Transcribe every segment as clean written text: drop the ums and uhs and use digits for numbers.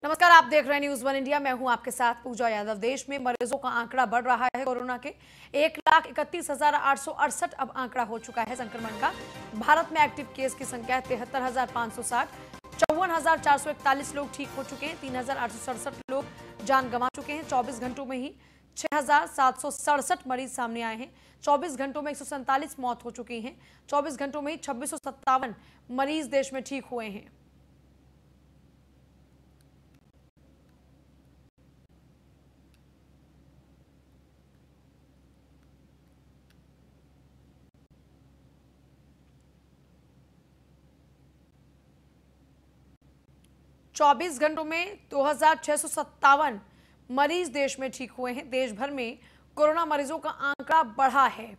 नमस्कार, आप देख रहे हैं न्यूज़ वन इंडिया। मैं हूं आपके साथ पूजा यादव। देश में मरीजों का आंकड़ा बढ़ रहा है। कोरोना के 1,31,868 अब आंकड़ा हो चुका है संक्रमण का। भारत में एक्टिव केस की संख्या 73,560, 54,441 लोग ठीक हो चुके हैं, 3,867 लोग जान गंवा चुके हैं। 24 घंटों में ही 6,767 मरीज सामने आए हैं। 24 घंटों में 147 मौत हो चुकी हैं। 24 घंटों में ही 2657 मरीज देश में ठीक हुए हैं। चौबीस घंटों में 2,657 मरीज देश में ठीक हुए हैं। देश भर में कोरोना मरीजों का आंकड़ा बढ़ा है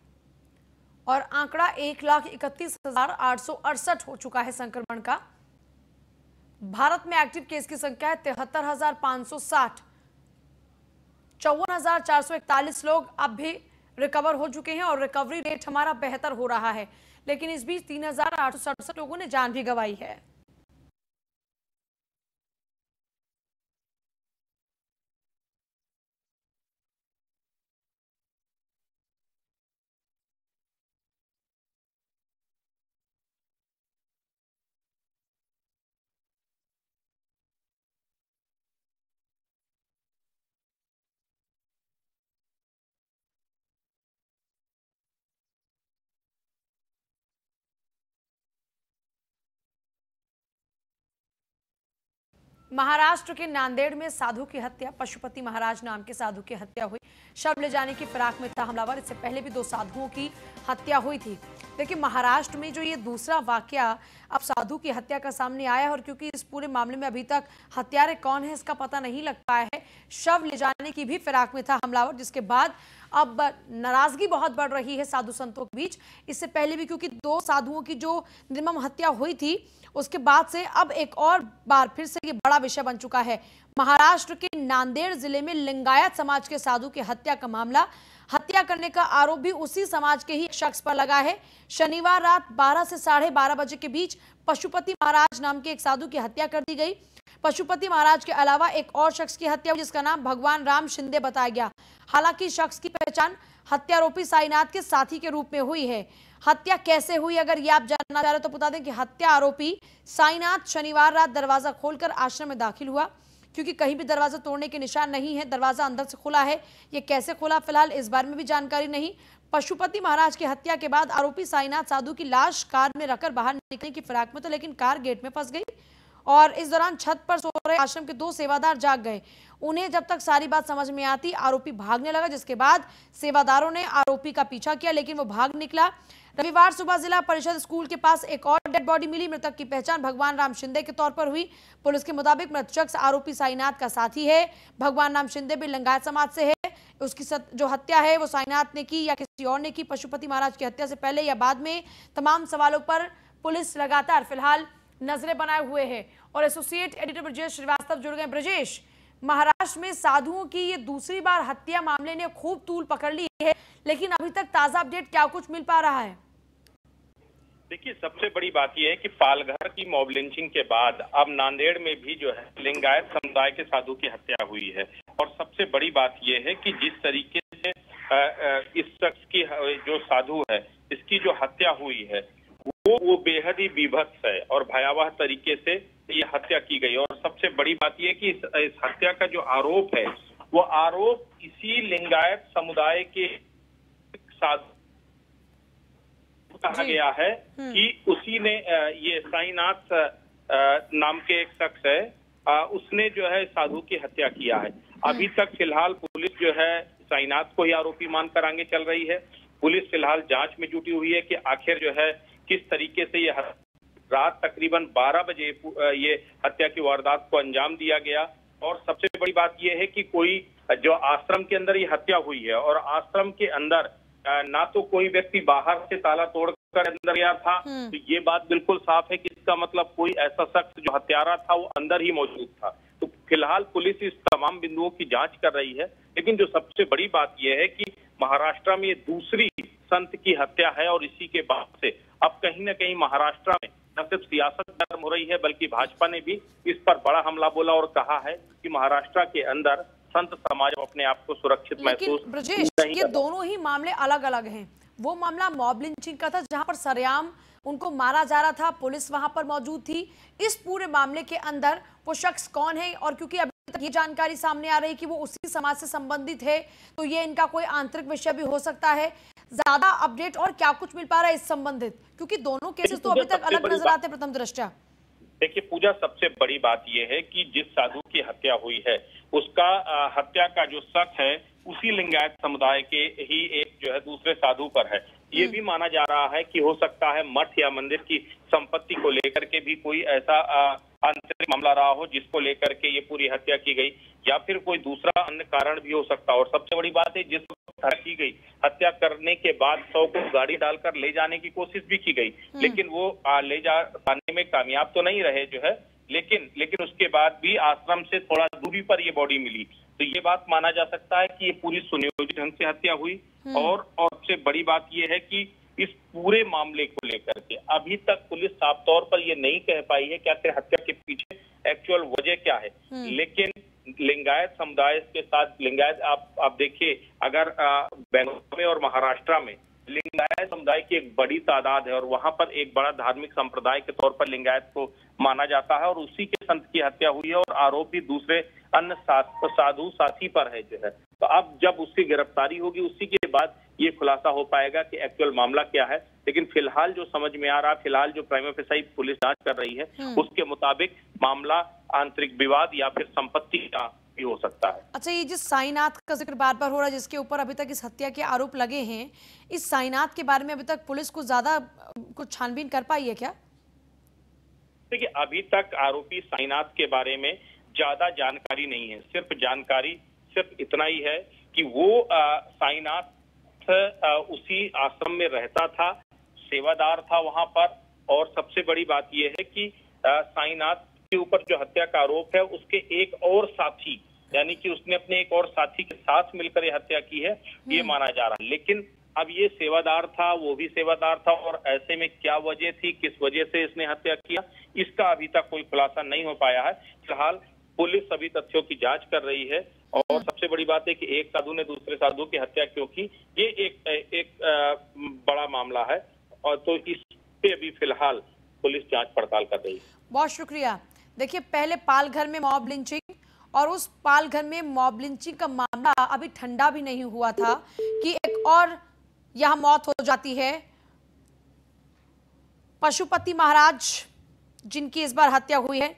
और आंकड़ा 1,31,868 हो चुका है संक्रमण का। भारत में एक्टिव केस की संख्या है 73,560, 54,441 लोग अब भी रिकवर हो चुके हैं और रिकवरी रेट हमारा बेहतर हो रहा है। लेकिन इस बीच 3,867 लोगों ने जान भी गंवाई है। महाराष्ट्र के नांदेड़ में साधु की हत्या। पशुपति महाराज नाम के साधु की हत्या हुई। शव ले जाने की फिराक में था हमलावर। इससे पहले भी 2 साधुओं की हत्या हुई थी। देखिए, महाराष्ट्र में जो ये दूसरा वाकया अब साधु की हत्या का सामने आया है, और क्योंकि इस पूरे मामले में अभी तक हत्यारे कौन है इसका पता नहीं लग पाया है। शव ले जाने की भी फिराक में था हमलावर, जिसके बाद अब नाराजगी बहुत बढ़ रही है साधु संतों के बीच। इससे पहले भी क्योंकि 2 साधुओं की जो निर्मम हत्या हुई थी, उसके बाद से अब एक और बार फिर से ये बड़ा विषय बन चुका है। महाराष्ट्र के नांदेड़ जिले में लिंगायत समाज के साधु की हत्या का मामला। हत्या करने का आरोप भी उसी समाज के ही एक शख्स पर लगा है। शनिवार रात 12 से 12:30 बजे के बीच पशुपति महाराज नाम के एक साधु की हत्या कर दी गई। पशुपति महाराज के अलावा एक और शख्स की हत्या हुई, जिसका नाम भगवान राम शिंदे बताया गया। हालांकि शख्स की पहचान हत्यारोपी साईनाथ के साथी के रूप में हुई है। हत्या कैसे हुई, अगर ये आप जानना चाह रहे हो तो बता दें कि हत्या आरोपी साईनाथ शनिवार रात दरवाजा खोलकर आश्रम में दाखिल हुआ, क्योंकि कहीं भी दरवाजा तोड़ने के निशान नहीं है। दरवाजा अंदर से खुला है। ये कैसे खुला, फिलहाल इस बारे में भी जानकारी नहीं। पशुपति महाराज की हत्या के बाद आरोपी साईनाथ साधु की लाश कार में रखकर बाहर निकलने की फिराक में तो, लेकिन कार गेट में फंस गई और इस दौरान छत पर सो रहे आश्रम के 2 सेवादार जाग गए। उन्हें जब तक सारी बात समझ में आती, आरोपी भागने लगा, जिसके बाद सेवादारों ने आरोपी का पीछा किया, लेकिन वो भाग निकला। रविवार सुबह जिला परिषद स्कूल के पास एक और डेड बॉडी मिली। मृतक की पहचान भगवान राम शिंदे के तौर पर हुई। पुलिस के मुताबिक मृत शख्स आरोपी साईनाथ का साथी है। भगवान राम शिंदे भी लिंगायत समाज से है। उसकी जो हत्या है वो साईनाथ ने की या किसी और ने की। पशुपति महाराज की हत्या से पहले या बाद में, तमाम सवालों पर पुलिस लगातार फिलहाल नजरें बनाए हुए है। और एसोसिएट एडिटर ब्रजेश श्रीवास्तव जुड़ गए। ब्रजेश, महाराष्ट्र में साधुओं की ये दूसरी बार हत्या मामले ने खूब तूल पकड़ ली है, लेकिन अभी तक ताजा अपडेट क्या कुछ मिल पा रहा है? देखिए, सबसे बड़ी बात यह है कि पालघर की मॉब लिंचिंग के बाद अब नांदेड़ में भी जो है लिंगायत समुदाय के साधु की हत्या हुई है। और सबसे बड़ी बात यह है कि जिस तरीके से इस शख्स की जो साधु है, इसकी जो हत्या हुई है वो बेहद ही बीभत्स है और भयावह तरीके से ये हत्या की गई। और सबसे बड़ी बात यह कि इस हत्या का जो आरोप है, वो आरोप इसी लिंगायत समुदाय के साधु कहा गया है कि उसी ने, ये साईनाथ नाम के एक शख्स है, उसने जो है साधु की हत्या किया है। अभी तक फिलहाल पुलिस जो है साईनाथ को ही आरोपी मानकर आगे चल रही है। पुलिस फिलहाल जांच में जुटी हुई है कि आखिर जो है किस तरीके से ये रात तकरीबन 12 बजे ये हत्या की वारदात को अंजाम दिया गया। और सबसे बड़ी बात यह है कि कोई जो आश्रम के अंदर ये हत्या हुई है, और आश्रम के अंदर ना तो कोई व्यक्ति बाहर से ताला तोड़कर अंदर गया था, तो ये बात बिल्कुल साफ है कि इसका मतलब कोई ऐसा शख्स जो हत्यारा था वो अंदर ही मौजूद था। तो फिलहाल पुलिस इस तमाम बिंदुओं की जांच कर रही है। लेकिन जो सबसे बड़ी बात यह है कि महाराष्ट्र में ये दूसरी संत की हत्या है, और इसी के बाद से अब कहीं ना कहीं महाराष्ट्र में न सिर्फ सियासत गर्म हो रही है बल्कि भाजपा ने भी इस पर बड़ा हमला बोला और कहा है कि महाराष्ट्र के अंदर संत समाज अपने आप को सुरक्षित लेकिन महसूस ब्रजेश, नहीं ये कर रहा। दोनों ही मामले अलग अलग हैं। वो मामला मॉब लिंचिंग का था जहां पर सरेआम उनको मारा जा रहा था, पुलिस वहां पर मौजूद थी। इस पूरे मामले के अंदर वो शख्स कौन है, और क्योंकि अभी तक ये जानकारी सामने आ रही कि वो उसी समाज से संबंधित है, तो ये इनका कोई आंतरिक विषय भी हो सकता है। ज्यादा अपडेट और क्या कुछ मिल पा रहा है इस संबंधित, क्योंकि दोनों केसेस तो अभी तक अलग नजर आते हैं प्रथम दृष्टया। देखिए पूजा, सबसे बड़ी बात यह है कि जिस साधु की हत्या हुई है उसका हत्या का जो शक है उसी लिंगायत समुदाय के ही एक जो है दूसरे साधु पर है। ये भी माना जा रहा है कि हो सकता है मठ या मंदिर की संपत्ति को लेकर के भी कोई ऐसा आंतरिक मामला रहा हो जिसको लेकर के ये पूरी हत्या की गई, या फिर कोई दूसरा अन्य कारण भी हो सकता है। और सबसे बड़ी बात है, जिस हत्या की गई, हत्या करने के बाद शव को गाड़ी डालकर ले जाने की कोशिश भी की गई, लेकिन वो ले जाने में कामयाब तो नहीं रहे जो है, लेकिन उसके बाद भी आश्रम से थोड़ा दूरी पर ये बॉडी मिली। तो ये बात माना जा सकता है कि ये पूरी सुनियोजित ढंग से हत्या हुई। और सबसे बड़ी बात ये है कि इस पूरे मामले को लेकर के अभी तक पुलिस साफ तौर पर ये नहीं कह पाई है कि आखिर हत्या के पीछे एक्चुअल वजह क्या है। लेकिन लिंगायत समुदाय के साथ लिंगायत आप देखिए, अगर बेंगलोर में और महाराष्ट्र में लिंगायत समुदाय की एक बड़ी तादाद है और वहां पर एक बड़ा धार्मिक संप्रदाय के तौर पर लिंगायत को माना जाता है, और उसी के संत की हत्या हुई है और आरोप भी दूसरे अन्य साधु साथी पर है जो है। तो अब जब उसकी गिरफ्तारी होगी उसी के बाद ये खुलासा हो पाएगा कि एक्चुअल मामला क्या है। लेकिन फिलहाल जो समझ में आ रहा, फिलहाल जो प्राइमा फेसाई पुलिस जांच कर रही है उसके मुताबिक मामला आंतरिक विवाद या फिर संपत्ति का भी हो सकता है। अच्छा, ये जिस साईनाथ का जिक्र बार बार हो रहा है, जिसके ऊपर अभी तक इस हत्या के आरोप लगे हैं, इस साईनाथ के बारे में अभी तक पुलिस को ज्यादा कुछ छानबीन कर पाई है क्या? देखिए अभी तक आरोपी साईनाथ के बारे में ज्यादा जानकारी नहीं है। जानकारी सिर्फ इतना ही है कि वो साईनाथ उसी आश्रम में रहता था, सेवादार था वहां पर। और सबसे बड़ी बात यह है कि साईनाथ के ऊपर जो हत्या का आरोप है उसके एक और साथी, यानी कि उसने अपने एक और साथी के साथ मिलकर ये हत्या की है, ये माना जा रहा है। लेकिन अब ये सेवादार था, वो भी सेवादार था, और ऐसे में क्या वजह थी, किस वजह से इसने हत्या किया, इसका अभी तक कोई खुलासा नहीं हो पाया है। फिलहाल पुलिस सभी तथ्यों की जांच कर रही है। और सबसे बड़ी बात है कि एक साधु ने दूसरे साधु की हत्या क्यों की, ये एक बड़ा मामला है, और तो इस पे अभी फिलहाल पुलिस जांच पड़ताल कर रही है। बहुत शुक्रिया। देखिए, पहले पालघर में मॉब लिंचिंग, और उस पालघर में मॉब लिंचिंग का मामला अभी ठंडा भी नहीं हुआ था कि एक और यहां मौत हो जाती है। पशुपति महाराज जिनकी इस बार हत्या हुई है,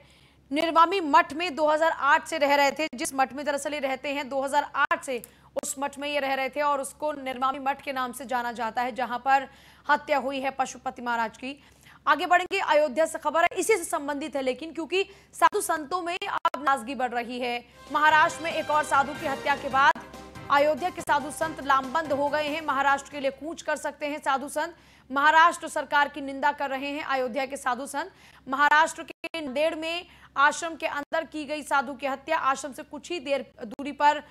निर्वामी मठ में 2008 से रह रहे थे। जिस मठ में दरअसल ये रहते हैं, 2008 से उस मठ में ये रह रहे थे, और उसको निर्वामी मठ के नाम से जाना जाता है, जहां पर हत्या हुई है पशुपति महाराज की। आगे बढ़ेंगे, अयोध्या से खबर है, इसी से संबंधित है, लेकिन क्योंकि साधु संतों में अब नाराजगी बढ़ रही है। महाराष्ट्र में एक और साधु की हत्या के बाद अयोध्या के साधु संत लामबंद हो गए हैं। महाराष्ट्र के लिए कूच कर सकते हैं साधु संत। महाराष्ट्र सरकार की निंदा कर रहे हैं अयोध्या के साधु संत। महाराष्ट्र के नांदेड़ में आश्रम के अंदर की गई साधु की हत्या, आश्रम से कुछ ही देर दूरी पर,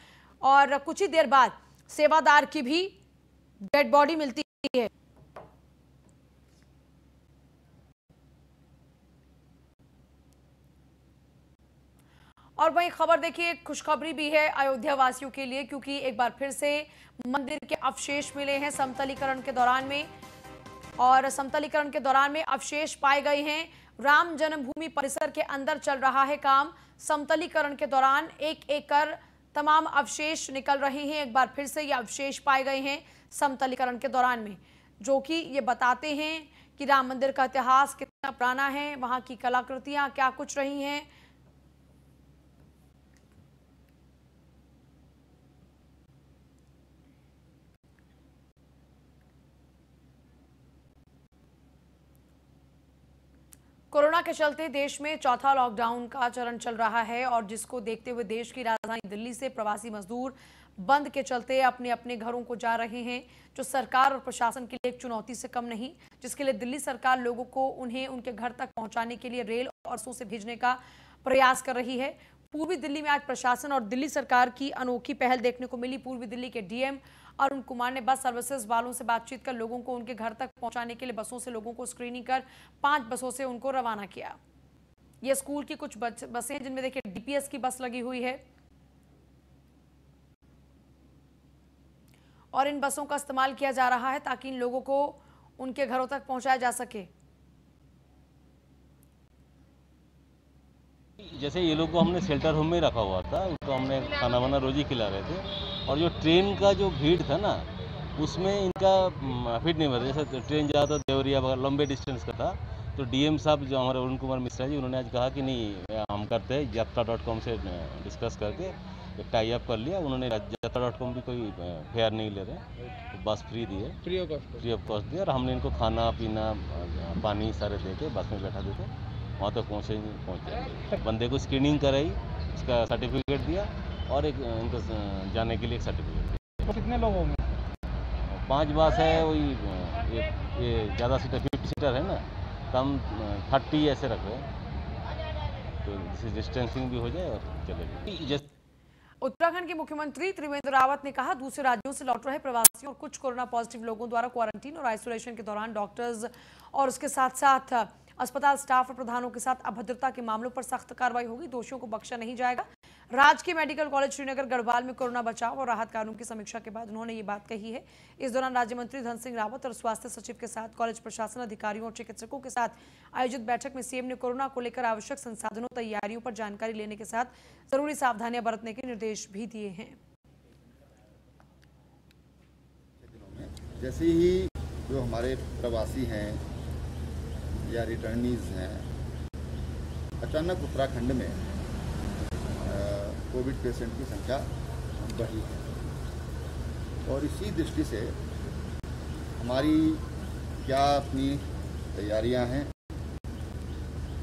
और कुछ ही देर बाद सेवादार की भी डेड बॉडी मिलती है। और वहीं खबर देखिए, खुशखबरी भी है अयोध्या वासियों के लिए, क्योंकि एक बार फिर से मंदिर के अवशेष मिले हैं समतलीकरण के दौरान में, और समतलीकरण के दौरान में अवशेष पाए गए हैं। राम जन्मभूमि परिसर के अंदर चल रहा है काम। समतलीकरण के दौरान एक एक कर तमाम अवशेष निकल रहे हैं। एक बार फिर से ये अवशेष पाए गए हैं समतलीकरण के दौरान में, जो कि ये बताते हैं कि राम मंदिर का इतिहास कितना पुराना है, वहां की कलाकृतियां क्या कुछ रही हैं। कोरोना के चलते देश में चौथा लॉकडाउन का चरण चल रहा है, और जिसको देखते हुए देश की राजधानी दिल्ली से प्रवासी मजदूर बंद के चलते अपने अपने घरों को जा रहे हैं, जो सरकार और प्रशासन के लिए एक चुनौती से कम नहीं, जिसके लिए दिल्ली सरकार लोगों को उन्हें उनके घर तक पहुंचाने के लिए रेल और बसों से भेजने का प्रयास कर रही है। पूर्वी दिल्ली में आज प्रशासन और दिल्ली सरकार की अनोखी पहल देखने को मिली। पूर्वी दिल्ली के डीएम अरुण कुमार ने बस सर्विसेज वालों से बातचीत कर लोगों को उनके घर तक पहुंचाने के लिए बसों से लोगों को स्क्रीनिंग कर 5 बसों से उनको रवाना किया। ये स्कूल की कुछ बसें जिनमें देखिए डीपीएस की बस लगी हुई है और इन बसों का इस्तेमाल किया जा रहा है ताकि इन लोगों को उनके घरों तक पहुंचाया जा सके। जैसे ये लोग को हमने शेल्टर होम में रखा हुआ था, उसको हमने खाना वाना रोज ही खिला रहे थे और जो ट्रेन का जो भीड़ था ना उसमें इनका फिट नहीं बता। जैसे ट्रेन जा था देवरिया वगैरह लंबे डिस्टेंस का था, तो डीएम साहब जो हमारे अरुण कुमार मिश्रा जी उन्होंने आज कहा कि नहीं हम करते हैं, यात्रा.com से डिस्कस करके एक टाई अप कर लिया उन्होंने। यात्रा.com भी कोई फेयर नहीं ले रहे, तो बस फ्री दी है, फ्री ऑफ कॉस्ट दिया और हमने इनको खाना पीना पानी सारे दे के बस में बैठा देते वहाँ तक पहुँचे। बंदे को स्क्रीनिंग कराई, उसका सर्टिफिकेट दिया और एक इनको जाने के लिए एक सर्टिफिकेट दिया। तो कितने लोग होंगे? 5 बस है, वही ये ज़्यादा सीटर 50 सीटर है ना, तो हम 30 ऐसे रख रहे हैं, तो जिससे डिस्टेंसिंग भी हो जाए और चलेगी। उत्तराखंड के मुख्यमंत्री त्रिवेंद्र रावत ने कहा दूसरे राज्यों से लौट रहे प्रवासियों और कुछ कोरोना पॉजिटिव लोगों द्वारा क्वारंटीन और आइसोलेशन के दौरान डॉक्टर्स और उसके साथ साथ अस्पताल स्टाफ और प्रधानों के साथ अभद्रता के मामलों पर सख्त कार्रवाई होगी, दोषियों को बख्शा नहीं जाएगा। राजकीय मेडिकल कॉलेज श्रीनगर गढ़वाल में कोरोना बचाव और राहत कार्यों की समीक्षा के बाद उन्होंने ये बात कही है। इस दौरान राज्य मंत्री धन सिंह रावत और स्वास्थ्य सचिव के साथ कॉलेज प्रशासन अधिकारियों और चिकित्सकों के साथ आयोजित बैठक में सीएम ने कोरोना को लेकर आवश्यक संसाधनों तैयारियों पर जानकारी लेने के साथ जरूरी सावधानियां बरतने के निर्देश भी दिए हैं। जैसे ही जो हमारे प्रवासी हैं या रिटर्नीज हैं, अचानक उत्तराखंड में कोविड पेशेंट की संख्या बढ़ी है और इसी दृष्टि से हमारी क्या अपनी तैयारियां हैं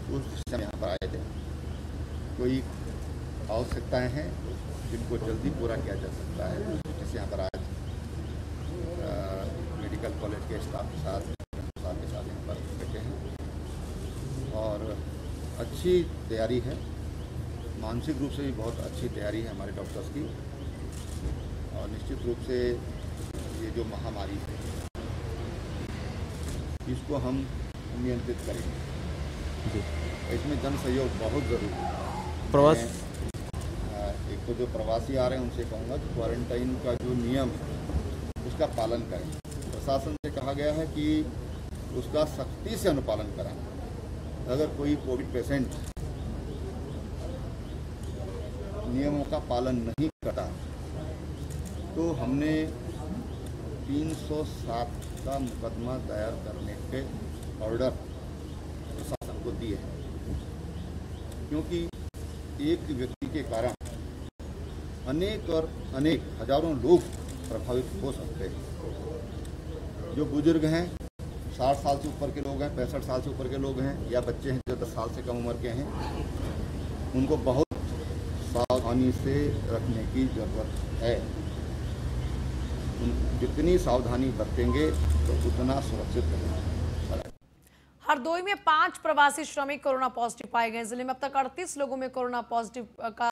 उस दृष्टि में यहाँ पर आए थे। कोई आवश्यकताएं हैं जिनको जल्दी पूरा किया जा सकता है, उस दृष्टि से यहाँ पर आज मेडिकल कॉलेज के स्टाफ के साथ यहाँ पर बैठे हैं और अच्छी तैयारी है। मानसिक रूप से भी बहुत अच्छी तैयारी है हमारे डॉक्टर्स की और निश्चित रूप से ये जो महामारी है इसको हम नियंत्रित करेंगे। इसमें जन सहयोग बहुत ज़रूरी है। एक तो जो प्रवासी आ रहे हैं उनसे कहूँगा कि क्वारंटाइन का जो नियम है उसका पालन करें। प्रशासन से कहा गया है कि उसका सख्ती से अनुपालन करें। अगर कोई कोविड पेशेंट नियमों का पालन नहीं करता तो हमने 307 का मुकदमा दायर करने के ऑर्डर प्रशासन को दिए हैं, क्योंकि एक व्यक्ति के कारण अनेक और अनेक हजारों लोग प्रभावित हो सकते हैं। जो बुजुर्ग हैं, 60 साल से ऊपर के लोग हैं, 65 साल से ऊपर के लोग हैं या बच्चे हैं जो 10 साल से कम उम्र के हैं, उनको बहुत सावधानी से रखने की जरूरत है। जितनी सावधानी बरतेंगे तो उतना सुरक्षित रहेंगे। हरदोई में 5 प्रवासी श्रमिक कोरोना पॉजिटिव पाए गए। जिले में अब तक 38 लोगों में कोरोना पॉजिटिव का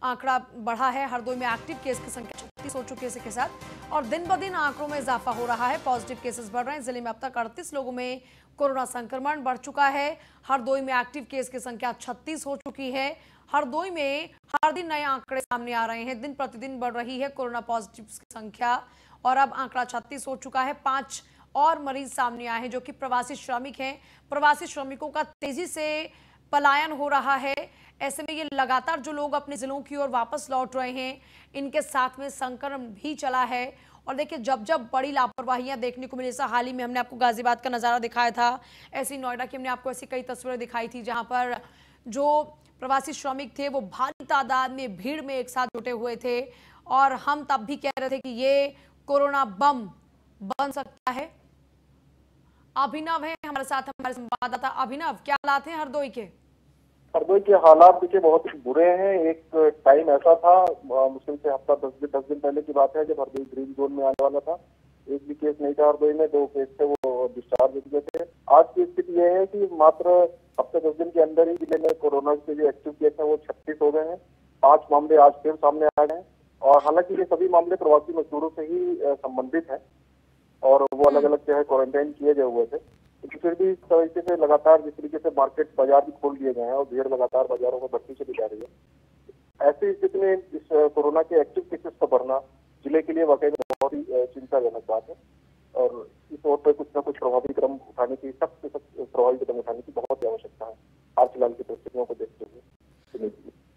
आंकड़ा बढ़ा है। हरदोई में एक्टिव केस की संख्या 36 हो चुकी है इसके साथ और दिन ब दिन आंकड़ों में इजाफा हो रहा है। पॉजिटिव केसेस बढ़ रहे हैं। जिले में अब तक 38 लोगों में कोरोना संक्रमण बढ़ चुका है। हरदोई में एक्टिव केस की संख्या 36 हो चुकी है। हरदोई में हर दिन नए आंकड़े सामने आ रहे हैं। दिन प्रतिदिन बढ़ रही है कोरोना पॉजिटिव की संख्या और अब आंकड़ा 36 हो चुका है। 5 और मरीज सामने आए हैं जो कि प्रवासी श्रमिक हैं। प्रवासी श्रमिकों का तेजी से पलायन हो रहा है। ऐसे में ये लगातार जो लोग अपने जिलों की ओर वापस लौट रहे हैं, इनके साथ में संक्रमण भी चला है। और देखिए, जब जब बड़ी लापरवाहियां देखने को मिली, जैसा हाल ही में हमने आपको गाजियाबाद का नज़ारा दिखाया था, ऐसी नोएडा की हमने आपको ऐसी कई तस्वीरें दिखाई थी जहां पर जो प्रवासी श्रमिक थे वो भारी तादाद में भीड़ में एक साथ जुटे हुए थे और हम तब भी कह रहे थे कि ये कोरोना बम बन सकता है। अभिनव है हमारे साथ, हमारे संवाददाता। अभिनव, क्या हालात हैं हरदोई के? हरदोई के हालात देखिए बहुत ही बुरे हैं। एक टाइम ऐसा था, मुश्किल से हफ्ता 10 दिन पहले की बात है, जब हरदोई ग्रीन जोन में आने वाला था। एक भी केस नहीं था हरदोई में, 2 केस थे वो डिस्चार्ज हो गए थे। आज की स्थिति ये है कि मात्र हफ्ते 10 दिन के अंदर ही जिले में कोरोना के जो एक्टिव केस है वो 36 हो गए हैं। 5 मामले आज फिर सामने आ गए हैं। और हालांकि ये सभी मामले प्रवासी मजदूरों से ही संबंधित हैं और वो अलग अलग जो है क्वारंटाइन किए गए हुए थे, लेकिन फिर भी इस तरीके से लगातार जिस तरीके से मार्केट बाजार भी खोल दिए गए हैं और भीड़ लगातार बाजारों में बढ़ती चली जा रही है, ऐसी स्थिति में इस कोरोना के एक्टिव केसेस का बढ़ना जिले के लिए वाकई में बहुत ही चिंताजनक बात है और इस ओर पर कुछ न कुछ प्रभावी कदम उठाने की, सख्त से सख्त प्रभावी कदम उठाने की बहुत ही आवश्यकता है हाल फिलहाल की परिस्थितियों को देखते हुए।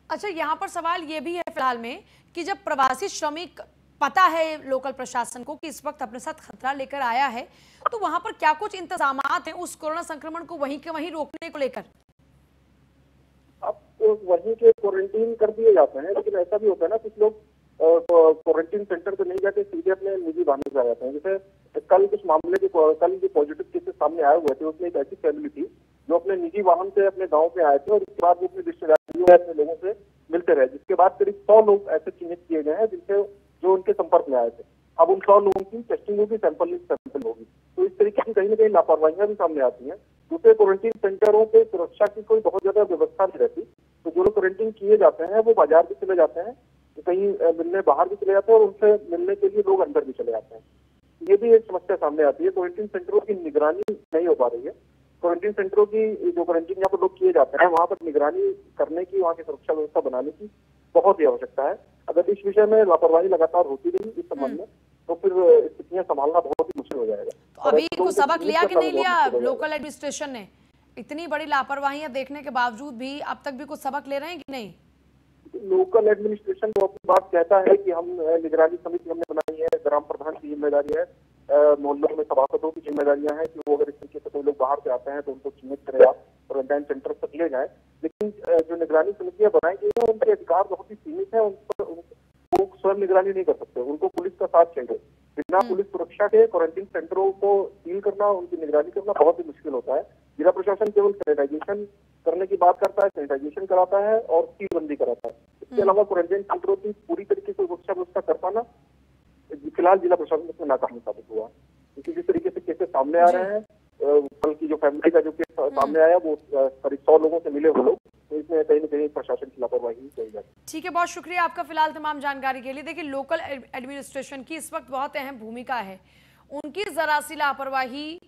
अच्छा, यहाँ पर सवाल ये भी है फिलहाल में कि जब प्रवासी श्रमिक, पता है लोकल प्रशासन को कि इस वक्त अपने साथ खतरा लेकर आया है, तो वहां पर क्या कुछ इंतजामात हैं उस कोरोना संक्रमण को वहीं के वहीं रोकने को लेकर? अब वहीं के क्वारंटीन कर दिए जाते हैं, लेकिन ऐसा भी होता है ना, कुछ लोग क्वारंटीन सेंटर पे नहीं जाते, सीधे अपने निजी वाहन से आ जाते हैं। जैसे कल कुछ मामले के कल जो पॉजिटिव केसेस सामने आए हुए थे, उसमें एक ऐसी फैमिली थी जो अपने निजी वाहन से अपने गाँव में आए थे और उसके बाद वो अपने रिश्तेदारियों में अपने लोगों से मिलते रहे, जिसके बाद करीब 100 लोग ऐसे चिन्हित किए गए हैं जिनसे जो उनके संपर्क में आए थे। अब उन 100 लोगों की टेस्टिंग होगी, सैंपल होगी, तो इस तरीके की कहीं न कहीं लापरवाहियां भी सामने आती हैं। दूसरे क्वारंटीन सेंटरों पे सुरक्षा की कोई बहुत ज्यादा व्यवस्था नहीं रहती, तो जो लोग क्वारंटीन किए जाते हैं वो बाजार भी चले जाते हैं, तो कहीं मिलने बाहर भी चले जाते हैं और उनसे मिलने के लिए लोग अंदर भी चले जाते हैं। ये भी एक समस्या सामने आती है, क्वारंटीन सेंटरों की निगरानी नहीं हो पा रही है। क्वारंटीन सेंटरों की जो क्वारंटीन यहाँ पर लोग किए जाते हैं, वहाँ पर निगरानी करने की, वहाँ की सुरक्षा व्यवस्था बनाने की बहुत ही आवश्यकता है। अगर इस विषय में लापरवाही लगातार होती रही इस संबंध में, तो फिर स्थितियां संभालना बहुत ही मुश्किल हो जाएगा। तो अभी कुछ सबक लिया कि नहीं लिया लोकल एडमिनिस्ट्रेशन ने? इतनी बड़ी लापरवाहियां देखने के बावजूद भी अब तक भी कुछ सबक ले रहे हैं कि नहीं? लोकल एडमिनिस्ट्रेशन तो अपनी बात कहता है कि हम निगरानी समिति हमने बनाई है, ग्राम प्रधान की जिम्मेदारी है, मोहल्लों में सभासदों की जिम्मेदारियां हैं कि वो अगर इस तरीके से कोई लोग बाहर से आते हैं तो उनको चिन्हित करें, आप क्वारंटाइन सेंटर तक ले जाए। लेकिन जो निगरानी समितियां बनाई गई है उनके अधिकार बहुत ही सीमित है, उन पर वो स्वयं निगरानी नहीं कर सकते, उनको पुलिस का साथ चाहिए। बिना पुलिस सुरक्षा के क्वारंटीन सेंटरों को सील करना, उनकी निगरानी करना बहुत ही मुश्किल होता है। जिला प्रशासन केवल सैनिटाइजेशन करने की बात करता है, सैनिटाइजेशन कराता है और सीलबंदी कराता है। इसके अलावा क्वारंटाइन सेंटरों की पूरी तरीके से सुरक्षा व्यवस्था कर पाना फिलहाल जिला प्रशासन इसमें नाकाम साबित हुआ, क्योंकि जिस तरीके से केसेस सामने आ रहे हैं, कल की जो फैमिली का जो केस सामने आया वो करीब 100 लोगों से मिले हुए लोग, तो इसमें कहीं न कहीं प्रशासन की लापरवाही कही जाती है। ठीक है, बहुत शुक्रिया आपका फिलहाल तमाम जानकारी के लिए। देखिए, लोकल एडमिनिस्ट्रेशन की इस वक्त बहुत अहम भूमिका है, उनकी जरा सी लापरवाही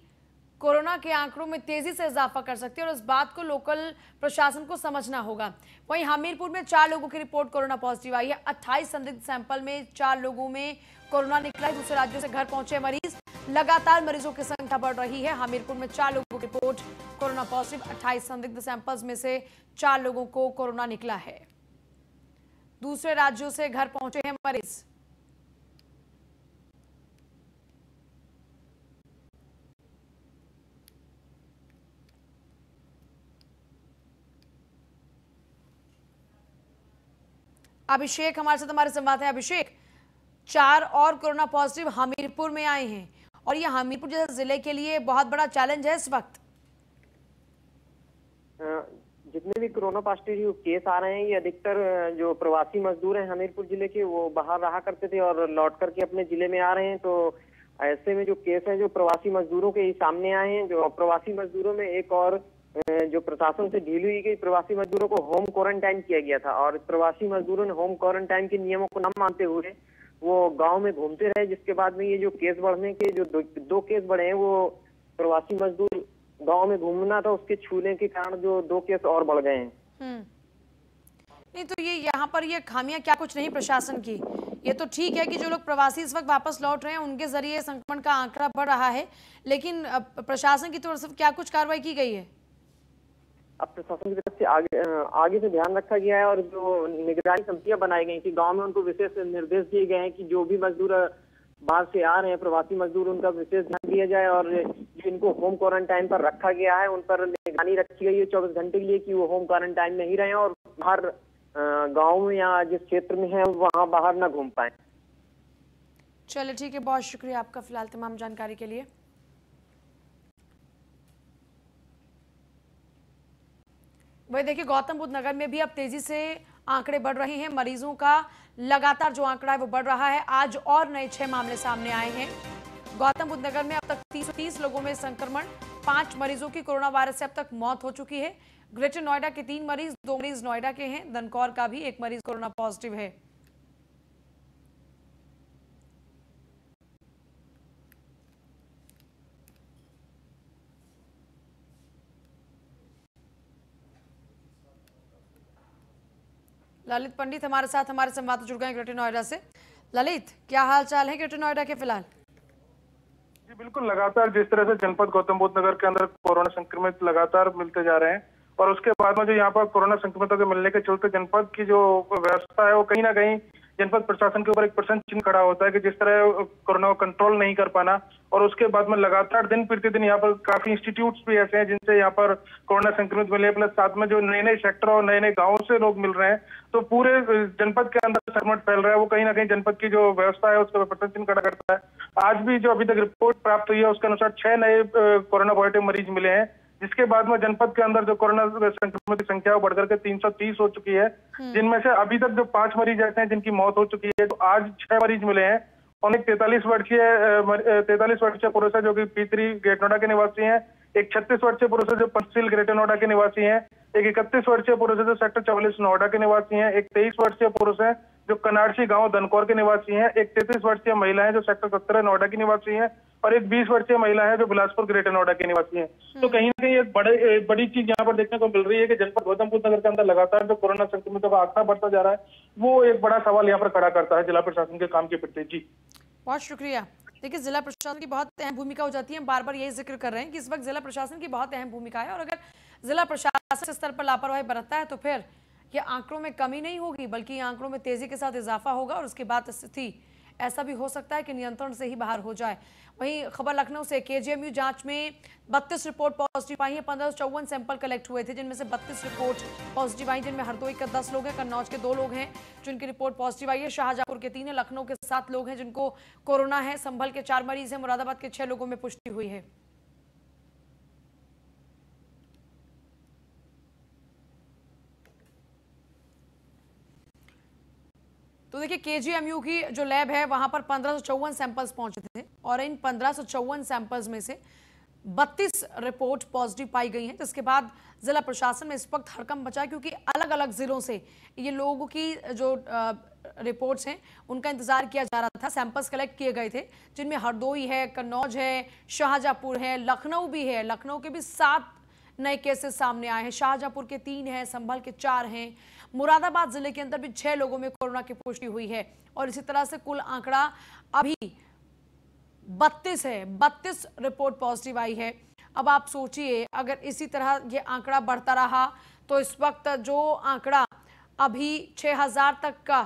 कोरोना के आंकड़ों में तेजी से इजाफा कर सकती है और इस बात को लोकल प्रशासन को समझना होगा। वहीं हमीरपुर में 4 लोगों की रिपोर्ट कोरोना पॉजिटिव आई है। 28 संदिग्ध सैंपल में 4 लोगों में कोरोना निकला है। दूसरे राज्यों से घर पहुंचे मरीज, लगातार मरीजों की संख्या बढ़ रही है। हमीरपुर में 4 लोगों की रिपोर्ट कोरोना पॉजिटिव, 28 संदिग्ध सैंपल्स में से 4 लोगों को कोरोना निकला है। दूसरे राज्यों से घर पहुंचे हैं मरीज। अभिषेक हमारे साथ, हमारे संवाददाता हैं अभिषेक। 4 और कोरोना पॉजिटिव हमीरपुर में आए हैं और ये हमीरपुर जैसे जिले के लिए बहुत बड़ा चैलेंज है इस वक्त। जितने भी कोरोना पॉजिटिव केस आ रहे हैं, ये अधिकतर जो प्रवासी मजदूर हैं हमीरपुर जिले के, वो बाहर रहा करते थे और लौट करके अपने जिले में आ रहे हैं। तो ऐसे में जो केस हैं जो प्रवासी मजदूरों के ही सामने आए हैं। जो प्रवासी मजदूरों में एक और जो प्रशासन से ढील हुई गई, प्रवासी मजदूरों को होम क्वारंटाइन किया गया था और प्रवासी मजदूरों ने होम क्वारंटाइन के नियमों को न मानते हुए वो गांव में घूमते रहे, जिसके बाद में ये जो केस बढ़ने के जो दो केस बढ़े हैं, वो प्रवासी मजदूर गांव में घूमना था, उसके छूने के कारण जो 2 केस और बढ़ गए हैं। नहीं तो ये यहाँ पर ये खामियां क्या कुछ नहीं प्रशासन की। ये तो ठीक है कि जो लोग प्रवासी इस वक्त वापस लौट रहे हैं उनके जरिए संक्रमण का आंकड़ा बढ़ रहा है, लेकिन प्रशासन की तरफ से क्या कुछ कार्रवाई की गई है? अब प्रशासन की तरफ से आगे से ध्यान रखा गया है और जो निगरानी समितियां बनाई गई कि गांव में उनको विशेष निर्देश दिए गए हैं कि जो भी मजदूर बाहर से आ रहे हैं, प्रवासी मजदूर, उनका विशेष ध्यान दिया जाए और जो इनको होम क्वारंटाइन पर रखा गया है उन पर निगरानी रखी गई है 24 घंटे के लिए कि वो होम क्वारंटाइन में ही रहे और बाहर गाँव में या जिस क्षेत्र में है वहाँ बाहर न घूम पाए। चलिए ठीक है, बहुत शुक्रिया आपका फिलहाल तमाम जानकारी के लिए। वही देखिए, गौतम बुद्ध नगर में भी अब तेजी से आंकड़े बढ़ रहे हैं। मरीजों का लगातार जो आंकड़ा है वो बढ़ रहा है। आज और नए 6 मामले सामने आए हैं। गौतम बुद्ध नगर में अब तक 330 लोगों में संक्रमण, 5 मरीजों की कोरोना वायरस से अब तक मौत हो चुकी है। ग्रेटर नोएडा के 3 मरीज, 2 मरीज नोएडा के हैं। दनकौर का भी 1 मरीज कोरोना पॉजिटिव है। ललित पंडित हमारे साथ, हमारे संवाददाता जुड़ गए ग्रेटर नोएडा से। ललित, क्या हाल चाल है ग्रेटर नोएडा के फिलहाल? जी बिल्कुल, लगातार जिस तरह से जनपद गौतम बुद्ध नगर के अंदर कोरोना संक्रमित लगातार मिलते जा रहे हैं और उसके बाद में जो यहाँ पर कोरोना संक्रमितों के मिलने के चलते जनपद की जो व्यवस्था है वो कहीं ना कहीं जनपद प्रशासन के ऊपर एक प्रश्न चिन्ह खड़ा होता है कि जिस तरह कोरोना को कंट्रोल नहीं कर पाना और उसके बाद में लगातार दिन प्रतिदिन यहाँ पर काफी इंस्टीट्यूट्स भी ऐसे हैं जिनसे यहाँ पर कोरोना संक्रमित मिले, प्लस साथ में जो नए नए सेक्टर और नए नए गाँव से लोग मिल रहे हैं, तो पूरे जनपद के अंदर संक्रमण फैल रहा है। वो कहीं ना कहीं जनपद की जो व्यवस्था है उसके ऊपर प्रश्न चिन्ह खड़ा करता है। आज भी जो अभी तक रिपोर्ट प्राप्त हुई है उसके अनुसार 6 नए कोरोना पॉजिटिव मरीज मिले हैं, जिसके बाद में जनपद के अंदर जो कोरोना संक्रमित की संख्या बढ़कर के 330 हो चुकी है, जिनमें से अभी तक जो 5 मरीज ऐसे हैं जिनकी मौत हो चुकी है। तो आज 6 मरीज मिले हैं और एक 43 वर्षीय पुरुष है जो कि P3 ग्रेटर नोएडा के निवासी हैं, एक 36 वर्षीय पुरुष है जो पंचशील ग्रेटर नोएडा के निवासी हैं, एक 31 वर्षीय पुरुष है जो सेक्टर 44 नोएडा के निवासी हैं, एक 23 वर्षीय पुरुष है जो कनारसी गांव दनकौर के निवासी हैं, एक 33 वर्षीय महिला है जो सेक्टर 17 नोएडा की निवासी है और एक 20 वर्षीय महिला है जो बिलासपुर ग्रेटर नोएडा की निवासी है। तो कहीं ना कहीं एक बड़ी चीज यहाँ पर देखने को मिल रही है कि जनपद गौतम बुद्ध नगर के अंदर लगातार जो कोरोना संक्रमितों का आंकड़ा बढ़ता जा रहा है, वो एक बड़ा सवाल यहाँ पर खड़ा करता है जिला प्रशासन के काम के प्रति। जी बहुत शुक्रिया। देखिए, जिला प्रशासन की बहुत अहम भूमिका हो जाती है। हम बार बार यही जिक्र कर रहे हैं कि इस वक्त जिला प्रशासन की बहुत अहम भूमिका है और अगर जिला प्रशासन स्तर पर लापरवाही बरतता है तो फिर ये आंकड़ों में कमी नहीं होगी बल्कि आंकड़ों में तेजी के साथ इजाफा होगा और उसके बाद स्थिति ऐसा भी हो सकता है कि नियंत्रण से ही बाहर हो जाए। वहीं खबर लखनऊ से, KGMU जांच में 32 रिपोर्ट पॉजिटिव आई है। 1554 सैंपल कलेक्ट हुए थे जिनमें से 32 रिपोर्ट पॉजिटिव आई, जिनमें हरदोई के 10 लोग हैं, कन्नौज के 2 लोग हैं जिनकी रिपोर्ट पॉजिटिव आई है, शाहजहांपुर के 3 है, लखनऊ के 7 लोग हैं जिनको कोरोना है, संभल के 4 मरीज हैं, मुरादाबाद के 6 लोगों में पुष्टि हुई है। तो देखिए, KGMU की जो लैब है वहां पर 1554 सैंपल्स पहुंचे थे और इन 1554 सैंपल्स में से 32 रिपोर्ट पॉजिटिव पाई गई हैं, जिसके बाद जिला प्रशासन में इस वक्त हड़कंप मचा है क्योंकि अलग अलग जिलों से ये लोगों की जो रिपोर्ट्स हैं उनका इंतजार किया जा रहा था। सैंपल्स कलेक्ट किए गए थे जिनमें हरदोई है, कन्नौज है, शाहजहांपुर है, लखनऊ भी है। लखनऊ के भी 7 नए केसेस सामने आए हैं, शाहजहांपुर के 3 हैं, संभल के 4 हैं, मुरादाबाद जिले के अंदर भी 6 लोगों में कोरोना की पुष्टि हुई है और इसी तरह से कुल आंकड़ा अभी 32 है। 32 रिपोर्ट पॉजिटिव आई है। अब आप सोचिए, अगर इसी तरह ये आंकड़ा बढ़ता रहा तो इस वक्त जो आंकड़ा अभी 6000 तक का